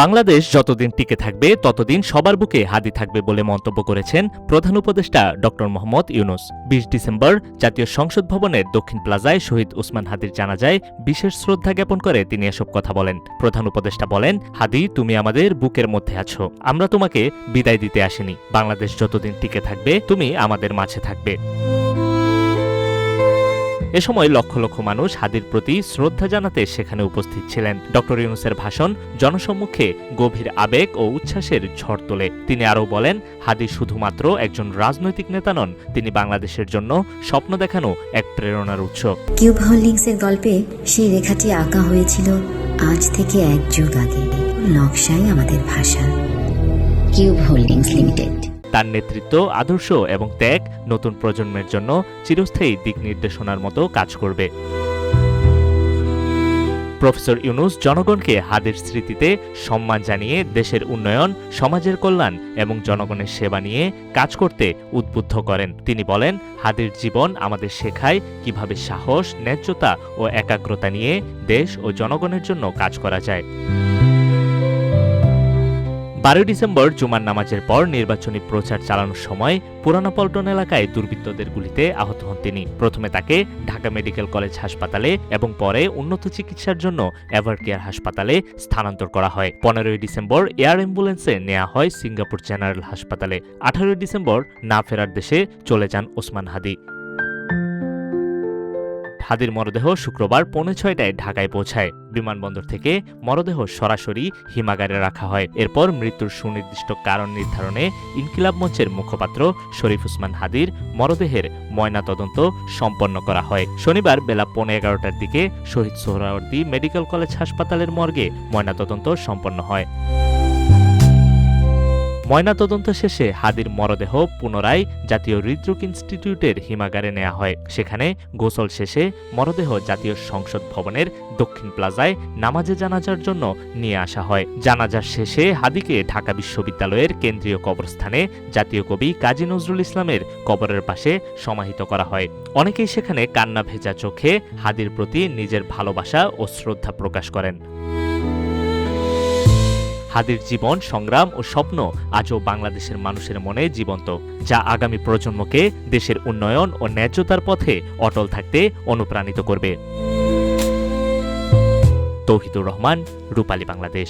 বাংলাদেশ যতদিন টিকে থাকবে ততদিন সবার বুকে হাদি থাকবে বলে মন্তব্য করেছেন প্রধান উপদেষ্টা ড মোহাম্মদ ইউনূস। ২০ ডিসেম্বর জাতীয় সংসদ ভবনের দক্ষিণ প্লাজায় শহীদ ওসমান হাদির জানাজায় বিশেষ শ্রদ্ধা জ্ঞাপন করে তিনি এসব কথা বলেন। প্রধান উপদেষ্টা বলেন, হাদি, তুমি আমাদের বুকের মধ্যে আছো, আমরা তোমাকে বিদায় দিতে আসিনি। বাংলাদেশ যতদিন টিকে থাকবে তুমি আমাদের মাঝে থাকবে। এ সময় লক্ষ লক্ষ মানুষ হাদির প্রতি শ্রদ্ধা জানাতে সেখানে উপস্থিত ছিলেন। ড ইউনূসের ভাষণ জনসম্মুখে গভীর আবেগ ও উচ্ছ্বাসের ঝড় তোলে। তিনি আরও বলেন, হাদি শুধুমাত্র একজন রাজনৈতিক নেতা নন, তিনি বাংলাদেশের জন্য স্বপ্ন দেখানো এক প্রেরণার উৎস। কিউব হোল্ডিংসের গল্পে সেই রেখাটি আঁকা হয়েছিল আজ থেকে ১ যুগ আগে। নকশাই আমাদের ভাষা। Cube holdings limited. তার নেতৃত্ব, আদর্শ এবং ত্যাগ নতুন প্রজন্মের জন্য চিরস্থায়ী দিক নির্দেশনার মতো কাজ করবে। প্রফেসর ইউনূস জনগণকে হাদির স্মৃতিতে সম্মান জানিয়ে দেশের উন্নয়ন, সমাজের কল্যাণ এবং জনগণের সেবা নিয়ে কাজ করতে উদ্বুদ্ধ করেন। তিনি বলেন, হাদির জীবন আমাদের শেখায় কিভাবে সাহস, ন্যায্যতা ও একাগ্রতা নিয়ে দেশ ও জনগণের জন্য কাজ করা যায়। ১২ ডিসেম্বর জুমার নামাজের পর নির্বাচনী প্রচার চালানোর সময় পুরানা পল্টন এলাকায় দুর্বৃত্তদের গুলিতে আহত হন তিনি। প্রথমে তাকে ঢাকা মেডিকেল কলেজ হাসপাতালে এবং পরে উন্নত চিকিৎসার জন্য এভার কেয়ার হাসপাতালে স্থানান্তর করা হয়। ১৫ ডিসেম্বর এয়ার অ্যাম্বুলেন্সে নেওয়া হয় সিঙ্গাপুর জেনারেল হাসপাতালে। ১৮ ডিসেম্বর না ফেরার দেশে চলে যান ওসমান হাদি। হাদির মরদেহ শুক্রবার ৫:৩০টায় ঢাকায় পৌঁছায়। বিমানবন্দর থেকে মরদেহ সরাসরি হিমাগারে রাখা হয়। এরপর মৃত্যুর সুনির্দিষ্ট কারণ নির্ধারণে ইনকিলাব মঞ্চের মুখপাত্র শরীফ ওসমান হাদির মরদেহের ময়নাতদন্ত সম্পন্ন করা হয়। শনিবার বেলা ১৫:১১টার দিকে শহীদ সোহরাওয়ার্দী মেডিকেল কলেজ হাসপাতালের মর্গে ময়নাতদন্ত সম্পন্ন হয়। ময়নাতদন্ত শেষে হাদির মরদেহ পুনরায় জাতীয় হৃদরোগ ইনস্টিটিউটের হিমাগারে নেওয়া হয়। সেখানে গোসল শেষে মরদেহ জাতীয় সংসদ ভবনের দক্ষিণ প্লাজায় নামাজে জানাজার জন্য নিয়ে আসা হয়। জানাজার শেষে হাদিকে ঢাকা বিশ্ববিদ্যালয়ের কেন্দ্রীয় কবরস্থানে জাতীয় কবি কাজী নজরুল ইসলামের কবরের পাশে সমাহিত করা হয়। অনেকেই সেখানে কান্না ভেজা চোখে হাদির প্রতি নিজের ভালোবাসা ও শ্রদ্ধা প্রকাশ করেন। হাদির জীবন, সংগ্রাম ও স্বপ্ন আজও বাংলাদেশের মানুষের মনে জীবন্ত, যা আগামী প্রজন্মকে দেশের উন্নয়ন ও ন্যায্যতার পথে অটল থাকতে অনুপ্রাণিত করবে। তৌহিদুর রহমান, রূপালী বাংলাদেশ।